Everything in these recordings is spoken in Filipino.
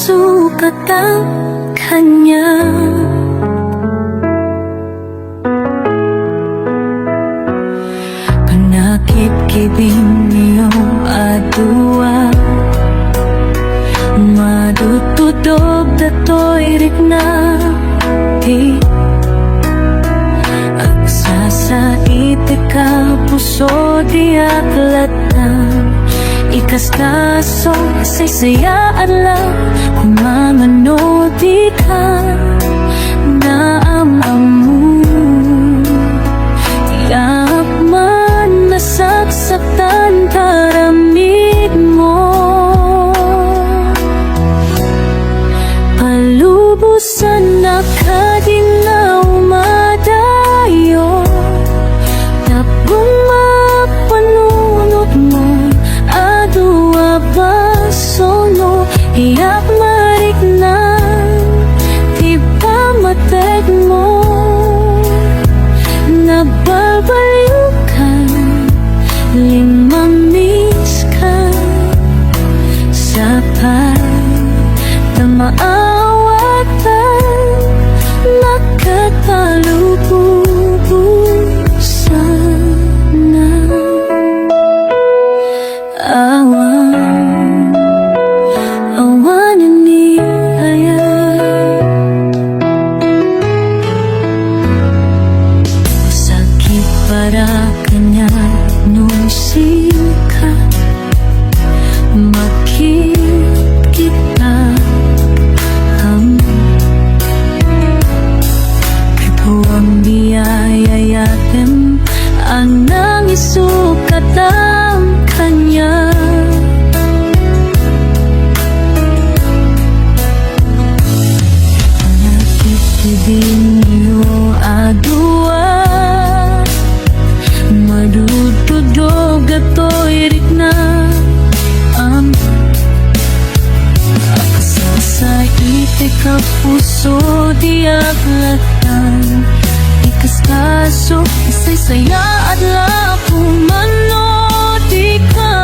sukat ang kanya. Panakit-kibing iyong adua, madutudog dato'y rikna di agsasait ka puso di aklatan. Ikaskaso saysayaan lang kung mamano di ka naamamu. Tiyak man nasaksaktan taramid mo, palubusan na kadinaw madayo. Tapong mapanunod mo adua basono, iyak mariknan di ba mateg mo. Nababaliw ka, limamiss ka sa pagdamaawatan, nakatalububusan na. Awanan ni hayat, sakit para kanya nung sikat. Makit kita ang katuwang biyayayatin ang nangisukat ang kanya. Nakikibing iyo adua, madududog ato'y rikna ang aksasait ka puso di aklatan. Ikaskaso isaysaya at lakong mano di ka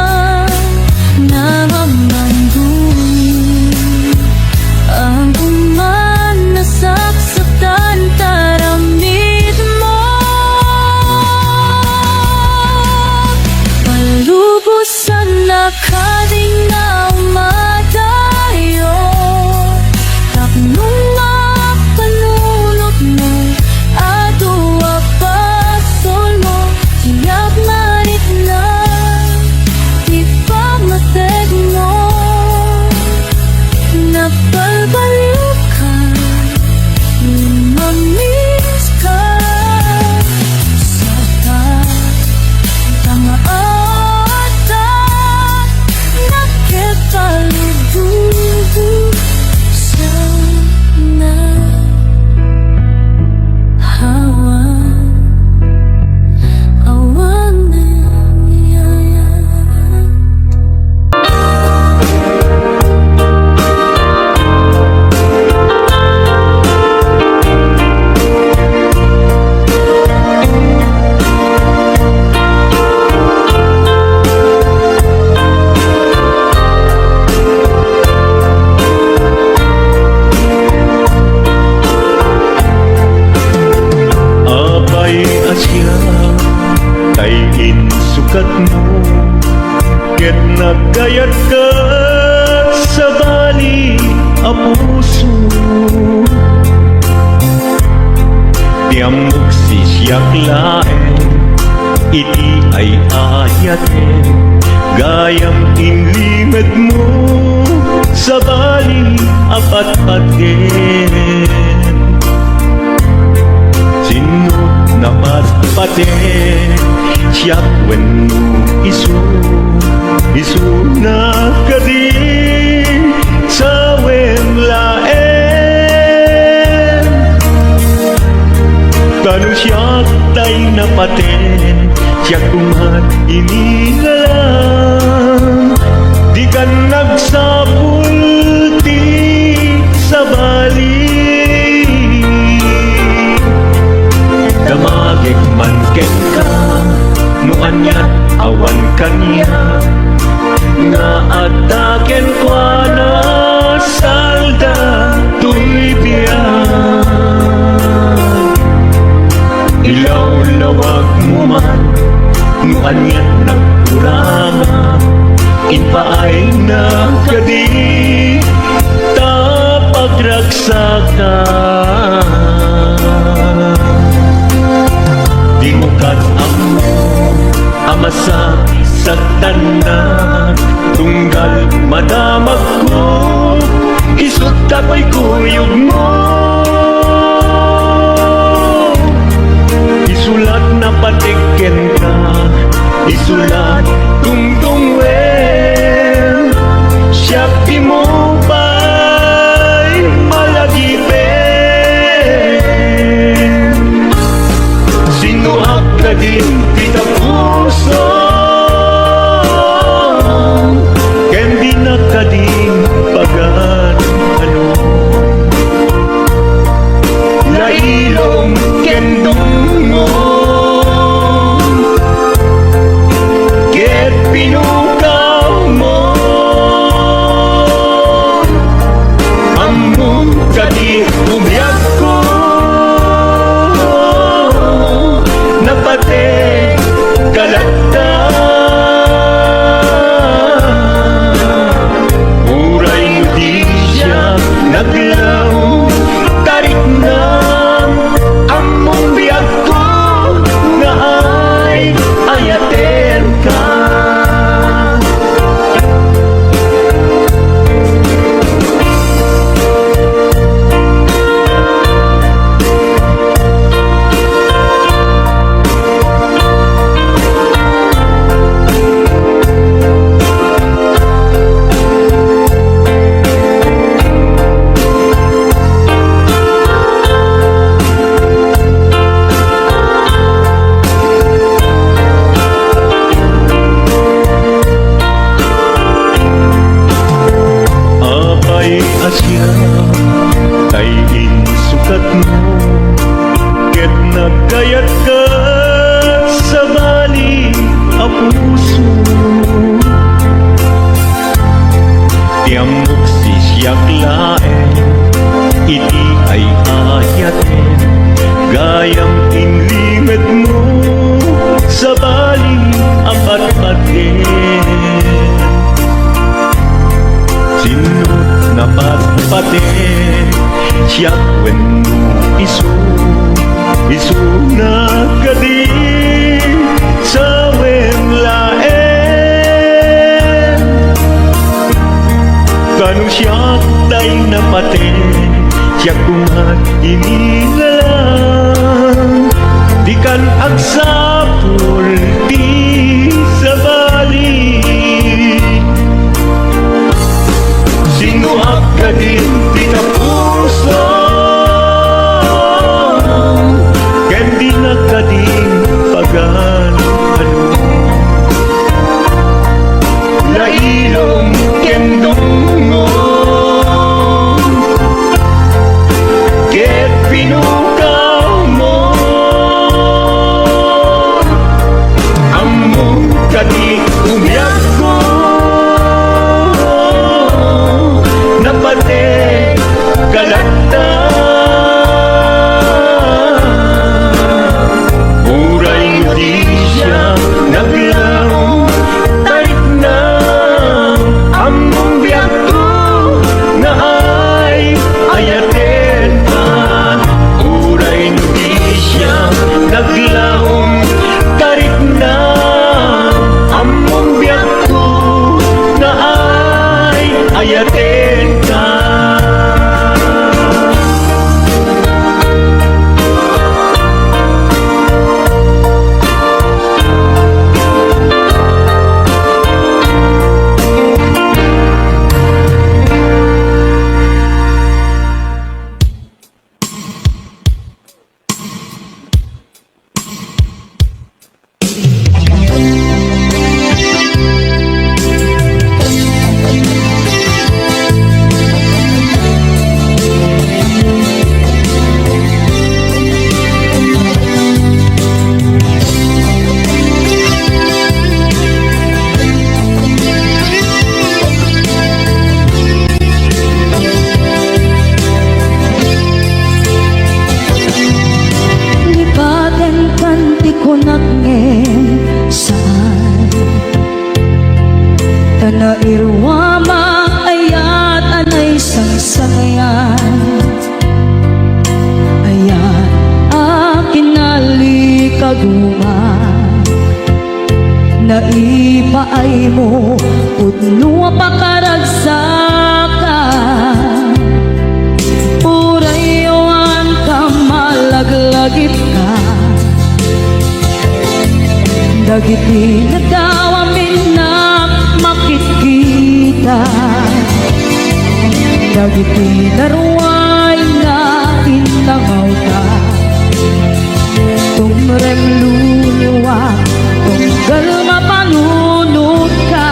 namamangguin. Ang uman nasaksaktan taramid mo, palubusan na kadinaw madayo. Tapnong mapanunod mo adua pasol mo, tiyak mariknan di ba mateg mo. Napabaliw ka, limamiss ka sa pagdamaawatan, nakatalububusan na. Awanan niyayan. Abay asya kay insukat mo, ket nagkayat ka sa bali a puso. Tiamog sisyak laeng iti ay ayaten, gayam inlimad mo sa bali apat-aten. Sinut na patpaten siyak wenno isu na kadi sa wemlaen. Kanu siyak tay napaten, siyak kumat inigalang, di ka nagsapul ti sa bali. Damagig man ken ka, nuanyat awan kanya, nga ataken kwa na sa Panyan nagkurangan Inpaay na kadi Tapagragsakan Di mo amo Amasaki sa tanan Tunggal madamag ko Isut ako'y kuyog mo Isulat na patikin ka Isulat tungtung well Siyapi mo ba'y malagipin Sinuak ka din kita puso Kendi na ka din pagan ano Lailong kendong mo Ket pinukaw mo Among kadi umyak ko Napate kalagta Uray di siya naglaw Tarik na among biyak ko Nga ay ayaten ka Asya kay insukat mo Ket nagkayat ka sa bali a puso Tiamok si siyak laen Iti ay ayaten Gayang inlimet mo sa bali a patpaten Sinut na patpaten siya when isu na kadi sa wen laen Kanu siya day napaten siya kumat inilalang di kan agsapul di sa bali Sinuak ka din di ka puso Kendi na ka din pagan ano Lailong kendong mo Ket pinukaw mo nairwama ayat anay sangsangayan. Ayat akin nalikaguma, naipaay mo udno pakaragsakan. Urayon ka malaglagip ka, dagiti nadawamin na makikita, dagiti naruay na intangaw ka. Tumrem luluwa, tunggal mapanunod ka.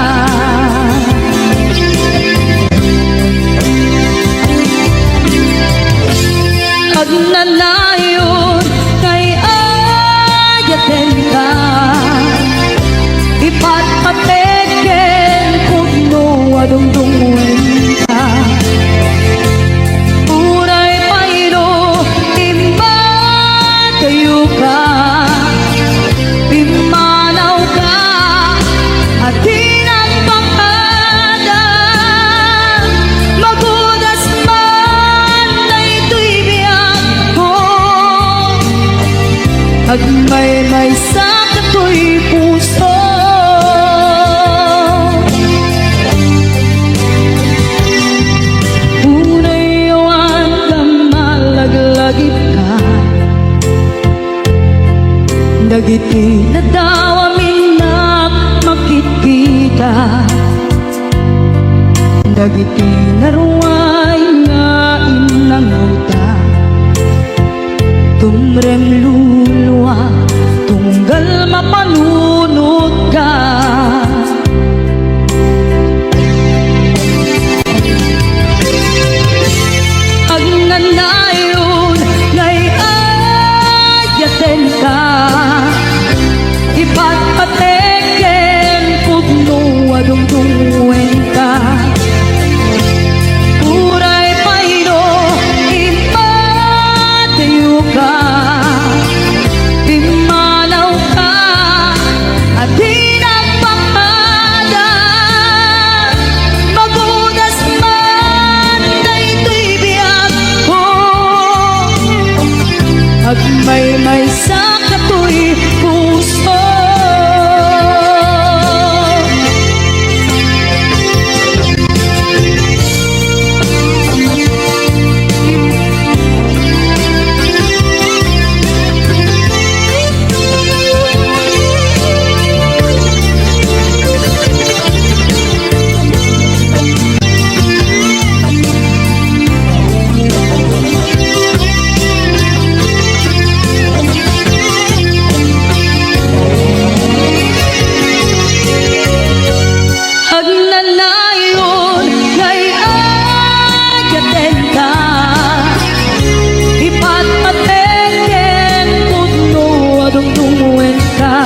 Pag nanayon kay ayaten ka, ipatpateken kung adungdungwen ka. Uray payro imba kayo ka, pimanaw ka at tinagpangada. Magudas man na ito'y biyak ko, agmay-may sa kato'y puso. Unayawan ka malaglagip ka, dagiti nadawamin na makikita, dagiti naruay nga inangawta. Tumrem luluwa, tunggal mapanunod ka. Ag nanayon ngay ayaten ka, ipatpateken kugno adungdungwen ka. Uray payro impatayo ka, pimanaw ka at tinagpangada. Magudas man na ito'y biyak ko, agmay-may sa kato'y puso. Ag nanayon ngay ayaten ka, ipatpateken kugno adungdungwen ka.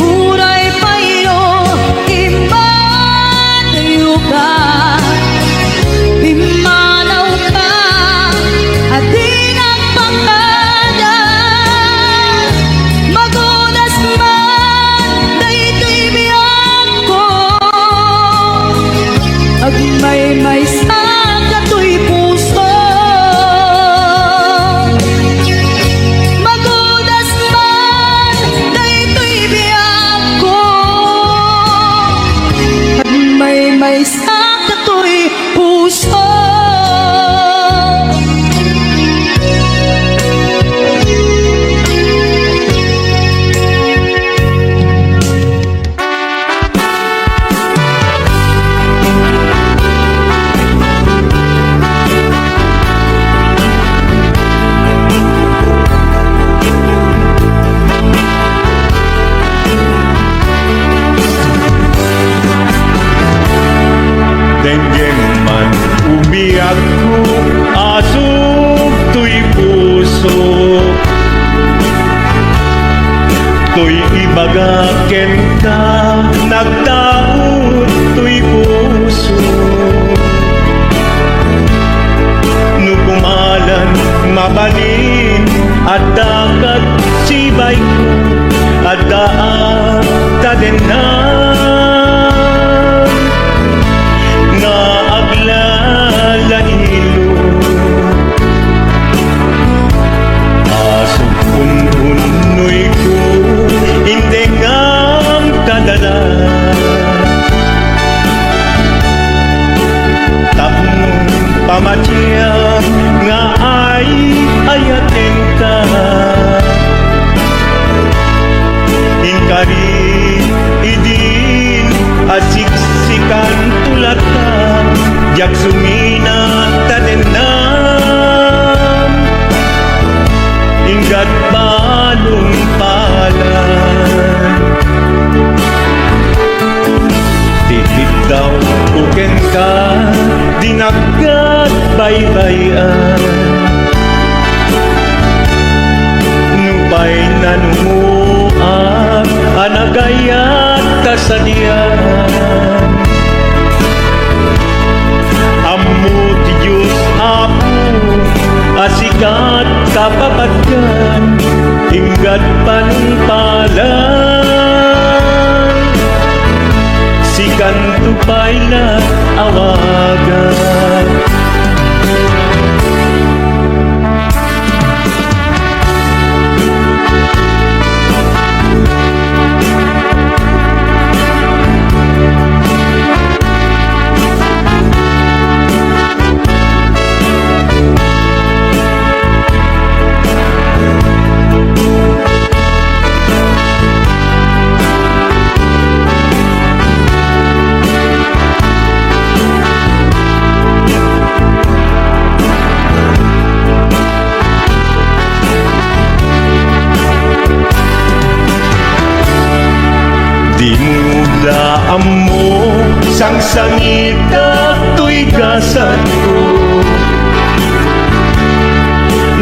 Uray payro impatayo ka, pimanaw ka at tinagpangada. Magudas man na ito'y biyak ko, agmay-may sa kato'y puso. Magudas man na ito'y biyak ko, agmay-may sa kato'y puso. Denggeng man umiyak ko, asog to'y puso. To'y ibagaken ka, nagtaod to'y puso. Nukumalan mabalin at dagat sibay ko, at daan tadenan. balong palad. Tihid daw kuken ka, dinagkat baybayan. Nupay nanumuak, anagayat kasadian. Ammo ti Diyos Apo, asikat kapapatgan, hinggat panungpalan. Sikan tupay na awagan. Di mula mo sang sangit kato'y gasad ko.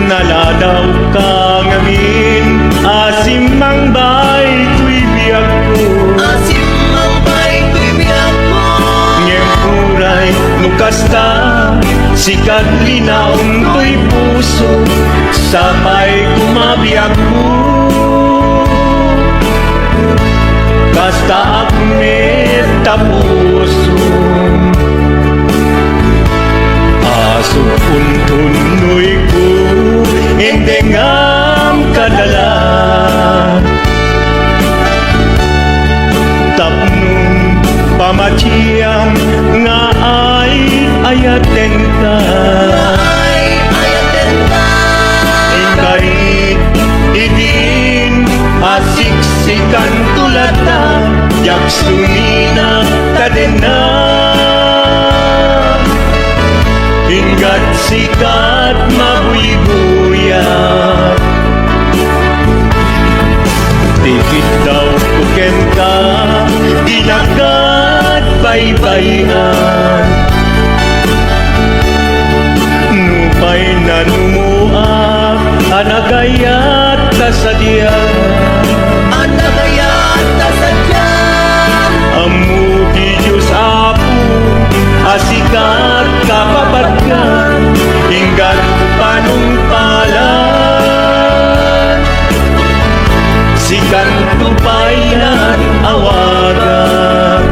Naladaw ka ngamin, asimang bay to'y biyag ko. Asimang bay ko'y biyag mo. Ngem uray nukasta, sikat linaon to'y puso, sabay kumabiyag ko. Basta akmet tapuso, asok untunoy ko, indengam kadala. Tapnong pamatiyam nga ay ayaten ka. Ay, ayaten ka. Ikarit idin asiksikan tulata, yak sumina kadena. Hinggat sikat mabuybuyan, tikit daw kuken ka, dinagat baybayan. Nupay nanumuak, anagayat kasadian. Anagayat kasadyan. Ammo ti Diyos Apo, asikat kapapatgan, hinggat panungpalan. Sikan tupay na awagan.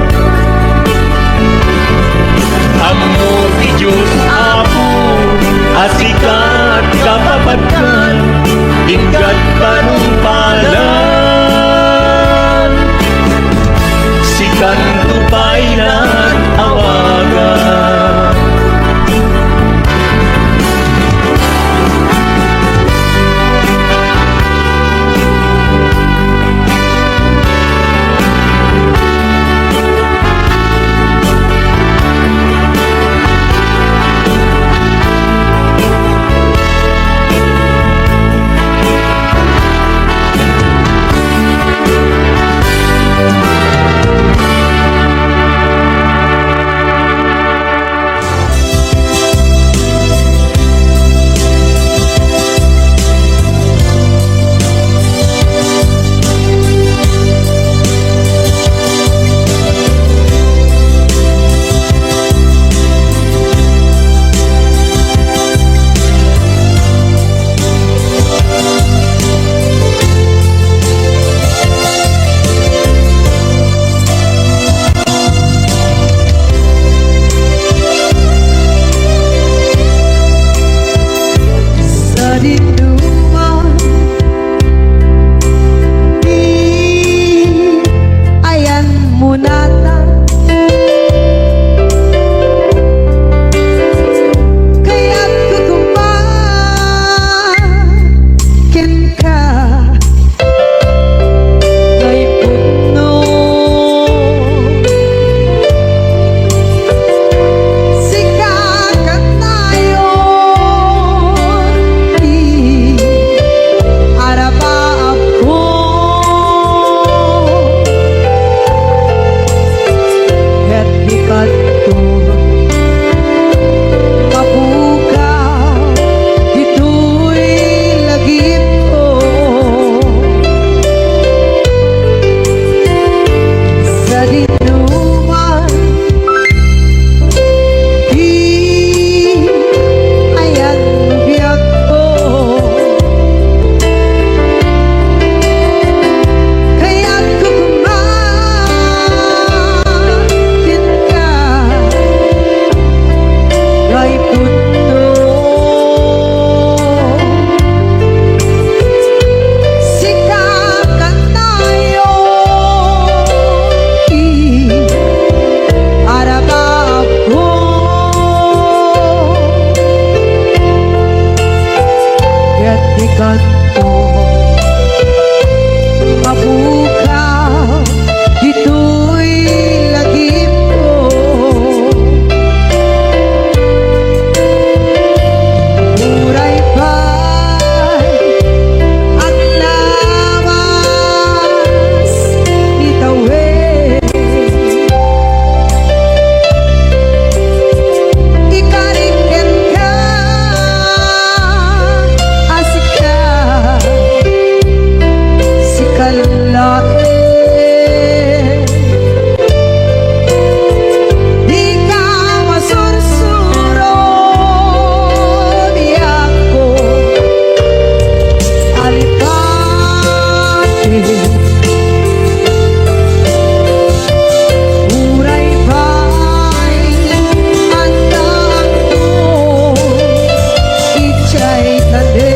Ammo ti Diyos Apo, asikat kapapatgan, hinggat panungpalan. Sikan tupay na awagan. di kanto mapukaw dito'y lagim ko. Muray pa'y at lawas itawid. Ikarikin ka asika si kalae. Di ka masursuro di ako alipati. Muray pa'y andang ko ichay tade.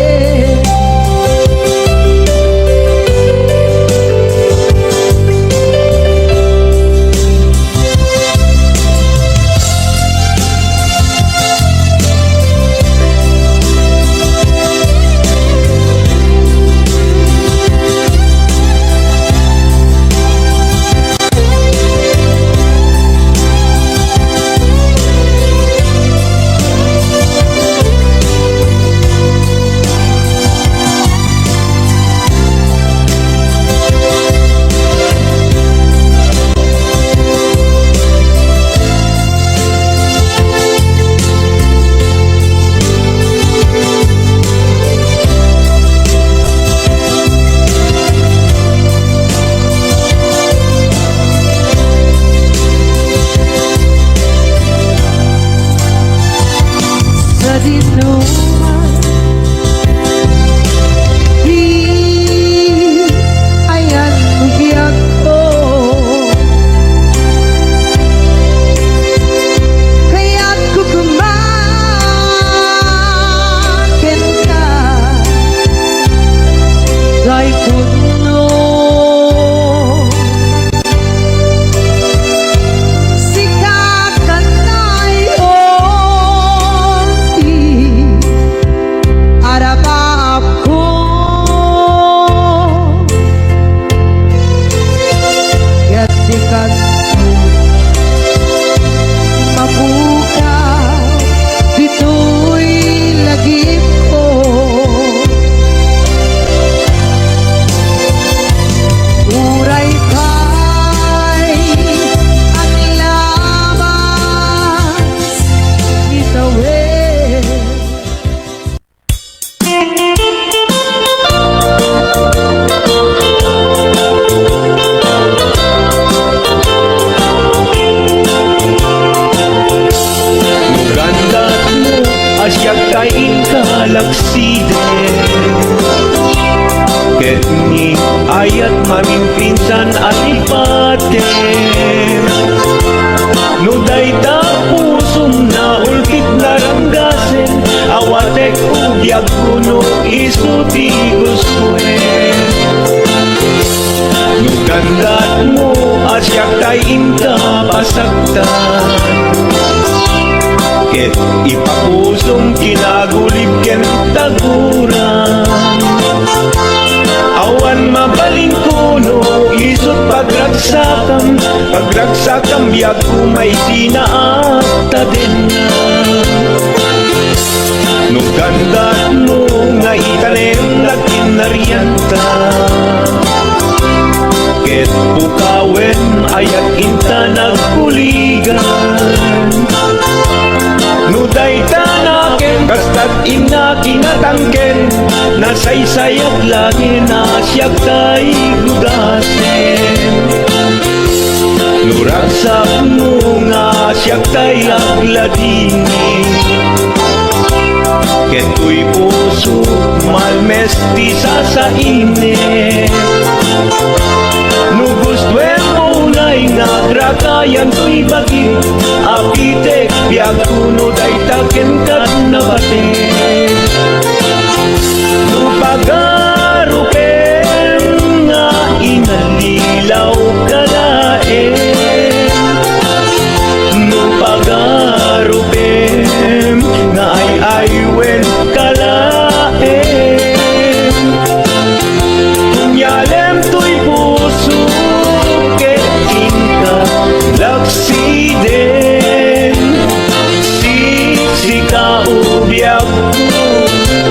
Sa dinuman di ayan biyag ko, kaya't kukumakin ka kay puno. Sikakan ay onti arabab ko, kaya't di kanto mapukaw dito'y lagim ko. Muray pa'y ang labas itawid. Mugandat mo asyak kain kalaksiden. Ket ni ayat mamimpinsan alipaten. No dayta pusong na ulkit naranggasen, awatek ugyag kuno isuti gustuen. Nugandat mo asyak kain kapasaktan. Ket ipapusong kinagulib ken taguran. Awan mabaling kuno isut pagragsakam biag kumay sinaata din na. Nugandat mo nga itanem nagkinarianta. Ket pukawen ayat inta nagkuligan. Nuday tanaken basta't ina kinatangken, nasaysayat langin asyak tay gudasen. Nuragsak mo nga asyak tay agladini. Keto'y puso malmesti sa init. Nugustwen mo na'y nagragayan to'y bagi. Apitek biag kuno day taken kat na batin. Nupagarupen nga inalilaw kalaen. Nupagarupen nga ay aywen kalaen.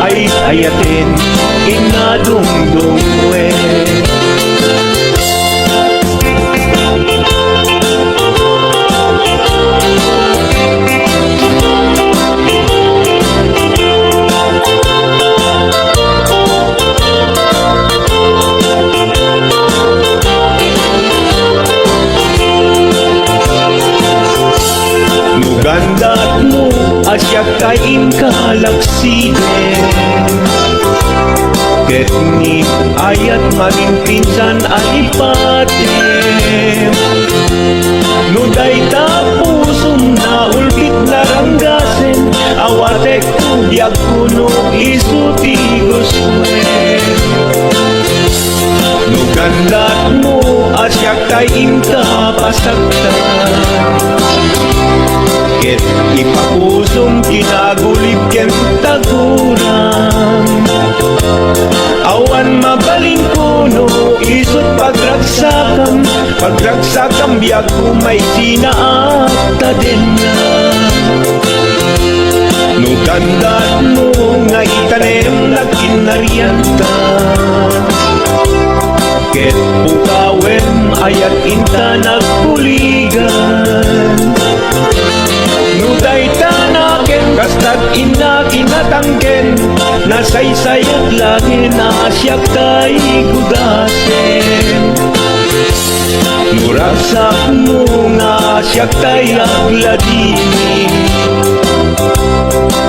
ay ayatin inadungdungwe. Nugandat mo asya kain kalakside, ket ni ayat maging pinsan alipate. Nuday tapusum na ulbit na ranggasen, awatek diag kuno isuti guswe. Nugandat mo asya kain kapasagtan, ket ipapusong kinagulib ken taguran. Awan mabalin kuno isut pagragsakam biag kumay sinaakta din na. Nugandat mo nga itanem na kinarianta, ket pukawem ayat inta nagpuligan. Nuday tanaken kastag ina kinatangken, nasaysayat langin asyak tay gudasen. Murasak mo nga asyak tay agladini,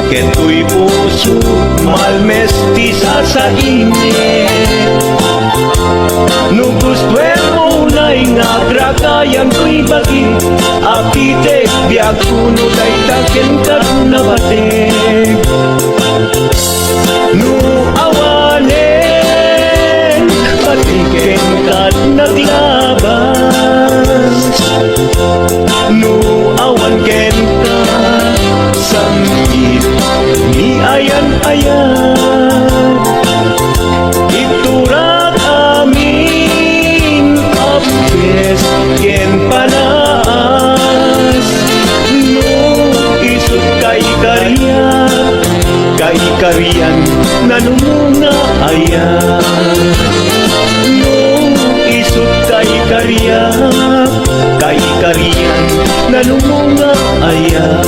kento'y puso malmesti sa init. Nugustwen mo na'y nagragayan ko'y bagi, apitek biag kuno day taken kat nabatek. Nu awanen patiken kat naglabas, nu awan ken ka sangit ni ayan-ayan. Iturak amin apes ken panas, no isut kay karian nanumunga ayan. No isut kay karian nanumunga ayan.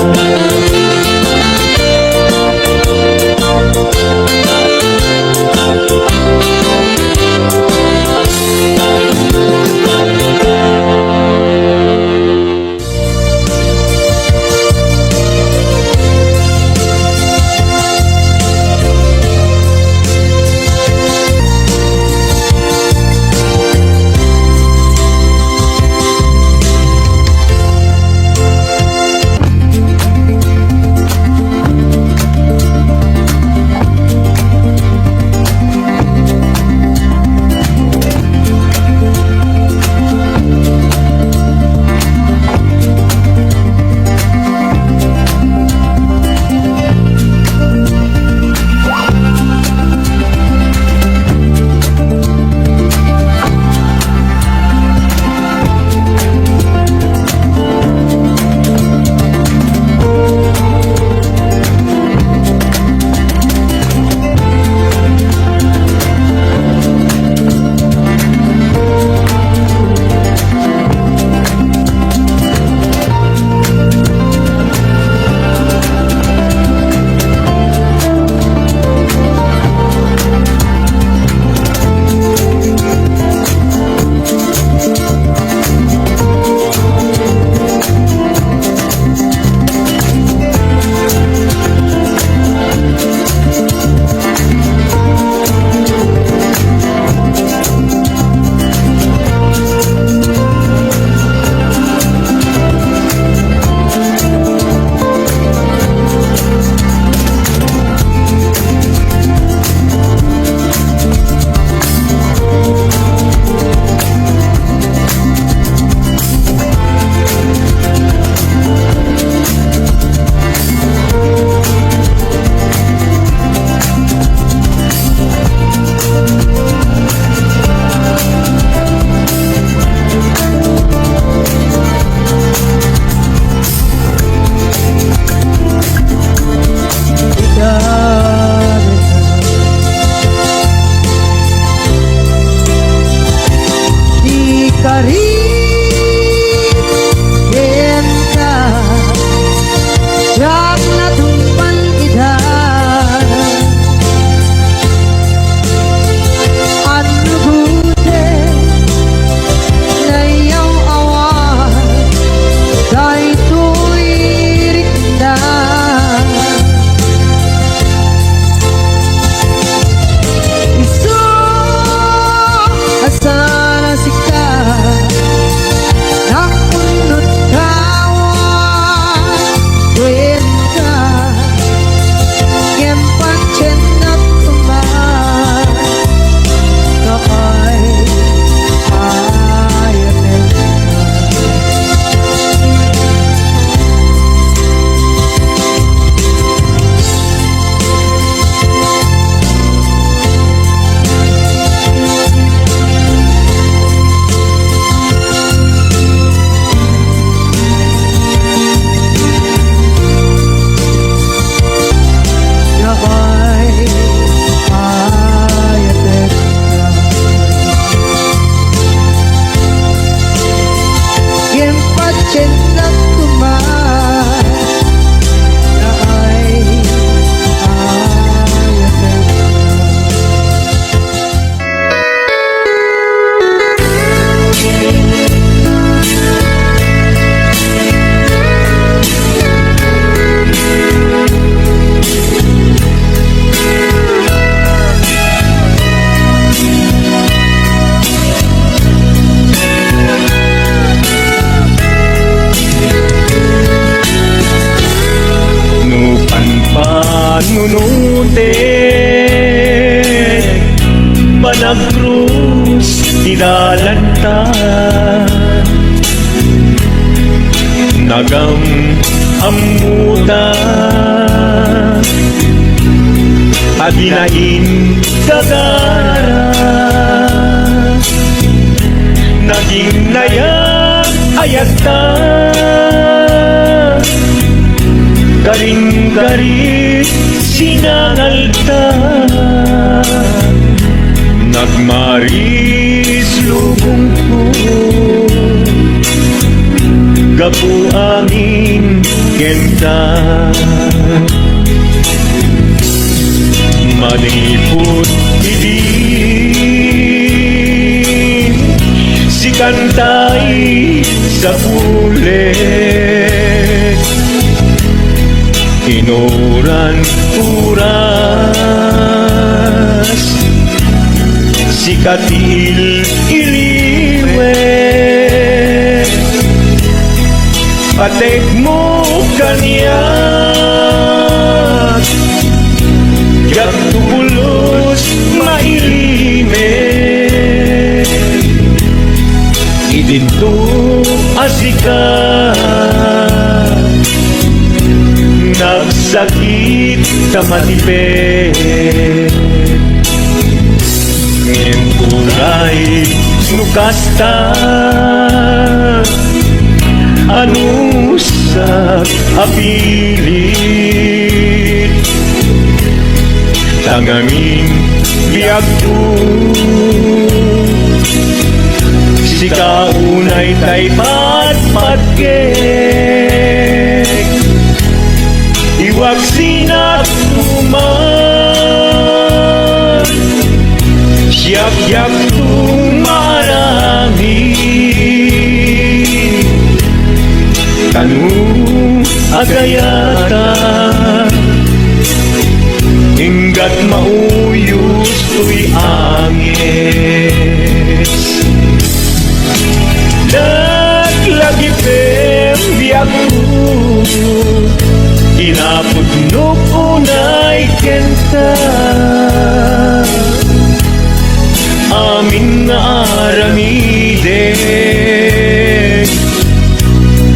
idalanta nagam amuta adinain kagara naging nayang ayata karing-kari sinangalta nagmaris lubong ko gapu amin kenta maniput idin si kantay sa pulet inuran uras si katil iliwet patek mo kaniyat yak tubulos mailimet idinto asikat nagsakit sa matipid ngenturay nukasta anusak apilit tangamin biyagto si kaunay tay patpatgek iwag sinat tuman siyak-yak tumarami kanu agayata hinggat mauyos tuy angis naglagi pem biyagto kinapudnok unay kenta amin nga aramiden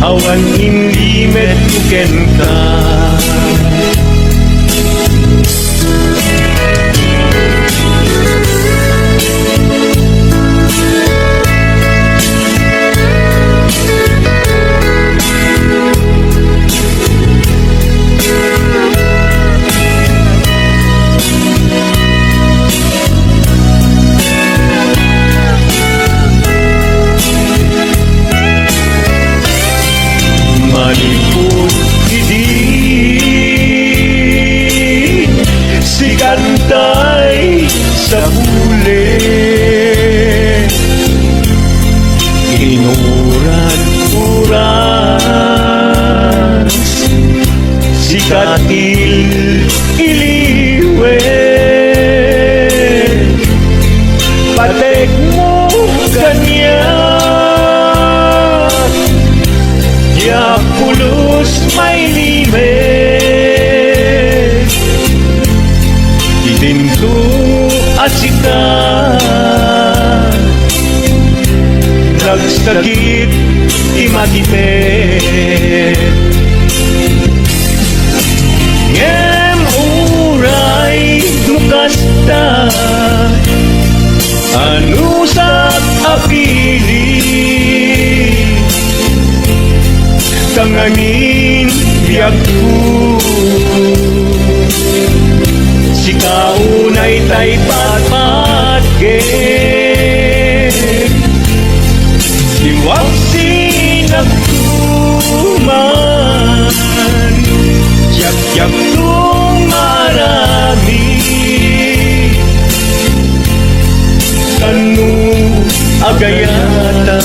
awan inlimet kukenta maniput idin si kantay sa bulit inuran uras si katil iliwet patek mo kanya yak pulos may limet itinto asikat nagsakit imatipet ngem uray nukasta anusak apili tanganin biyagto si kaunay tay patpatgek iwag sinagtuman yak-yak tumarami kanu agayata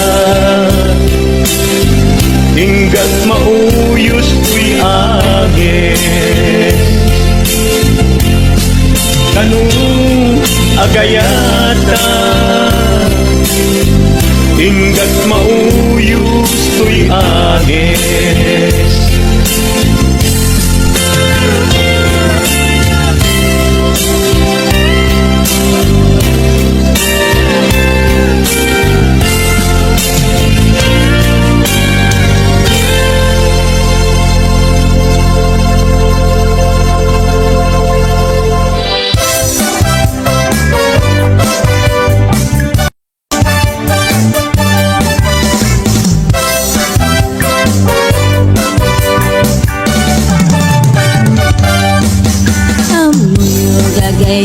hinggat mauyos tuy agis kanu agayata hinggat mauyos tuy agis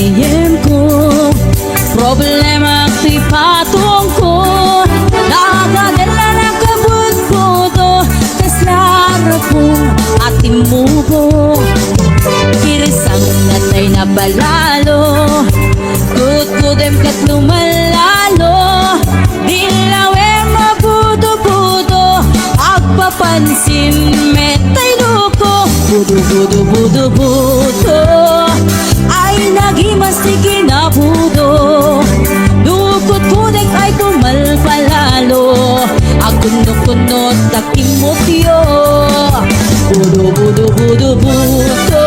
dayem ko. Problema ti patong ko, nagadala ng kabut-buto, kaslara po ating mubo. Kirisang natay na balalo, kut-kutem kat lumalalo, dilawe mabudo-budo, agpapansin metay luko, budo-budo-budo-budo, ay nagimasti kinabudo, dukot-kudek ay tumalpalalo, agkunot-kunot taking mutyo, budo-budo-budo-budo,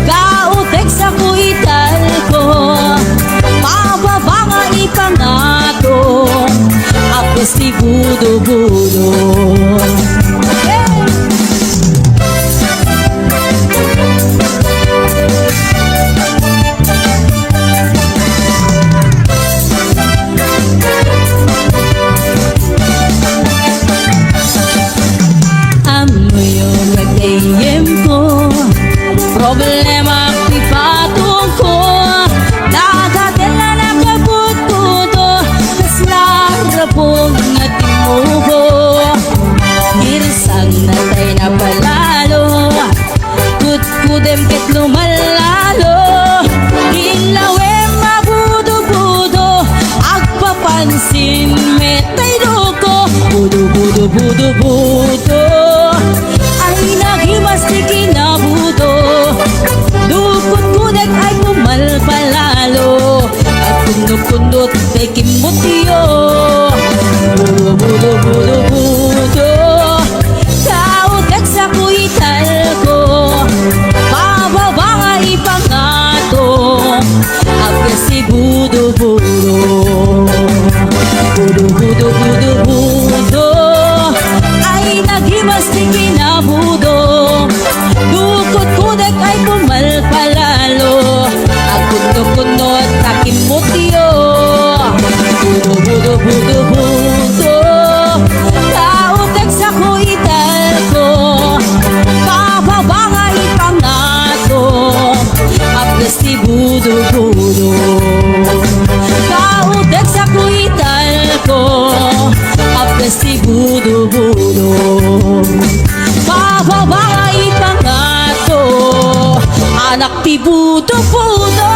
kautek sa kuital ko, pababa nga ipangato, ako si budo-budo. Problema ti patong ko, nagadala na kabut-buto, kaslara pong ating mubo. Kirsang natay na palalo, kut-kudem ket lumalalo, ilawe mabudo-budo, agpapansin metay duko, budo-budo-budo-budo, ay nagimasti kinabudo, dukot-kudet ay tumalpalalo, at kunot-kunot kay kimutyo, budo-budo-budo-budo, kautek sa kuital ko, pababa nga ipangato, aga si budo-budo, budo-budo-budo-budo, ay nagimasti kinabudo, dukot-kudek ay pumalpalalo, agkunot-kunot taking mutyo, budo-budo-budo-budo, kautek sa kuital ko, pababa nga ipangato, agkas si budo-budo, kautek sa kuital ko, agkas si budo-budo, pababa nga ipangato, anak ti budo-budo.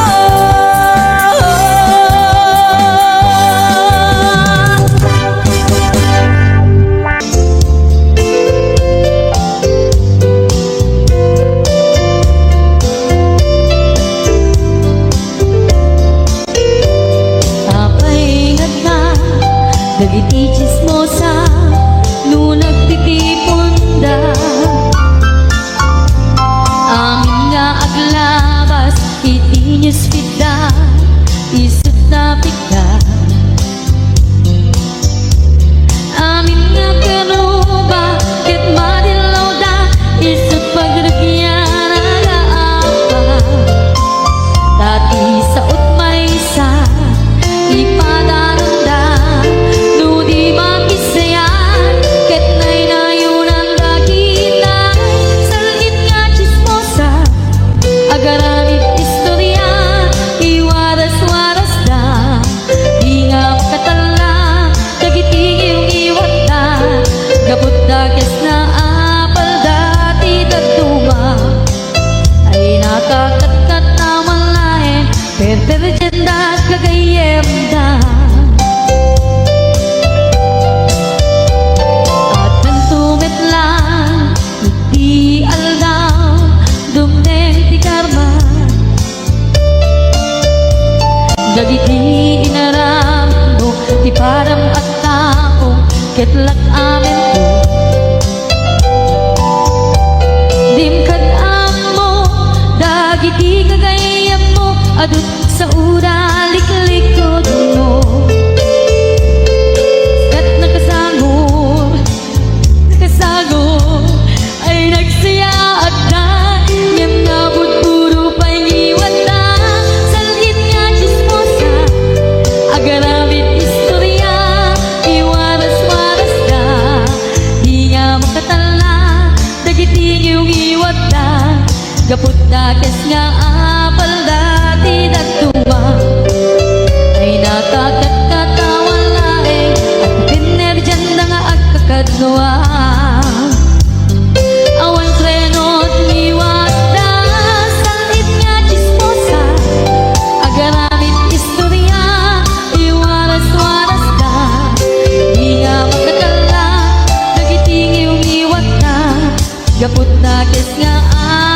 Napaingat na, dagiti chismosa, no nagtitipon da. Amin nga aglabas, iti newsfeed isut na pigda. Amin nga kanuba, ket madilaw da, isut pagragyan agaapa. Dati sa utmaysa, ipadananda, no di makisayan, ket naynayunan dagita, salgit nga chismosa, agaramit istorya, iwaras-waras da, di nga makatala, kagitigil iwat da, gapot da kes na apal dati daduma, ay nakakatkat na malain, perperjenda kagayem da. At nantumit lang, iti aldaw, dumdeng ti karma, dagiti inaram mo, ti param at tao, ketlak amin ko. Dimkad amo, dagiti kagayam mo, adut sa ura liklikod mo. Kat nakasagor, ay nagsaya at da, yan nabot puro pa'y iwan da, salgit nga chismosa, agaramit istorya, iwaras-waras da, di nga makatala, dagiti yung iwat da, gapot da kes nga apal dati Hades nga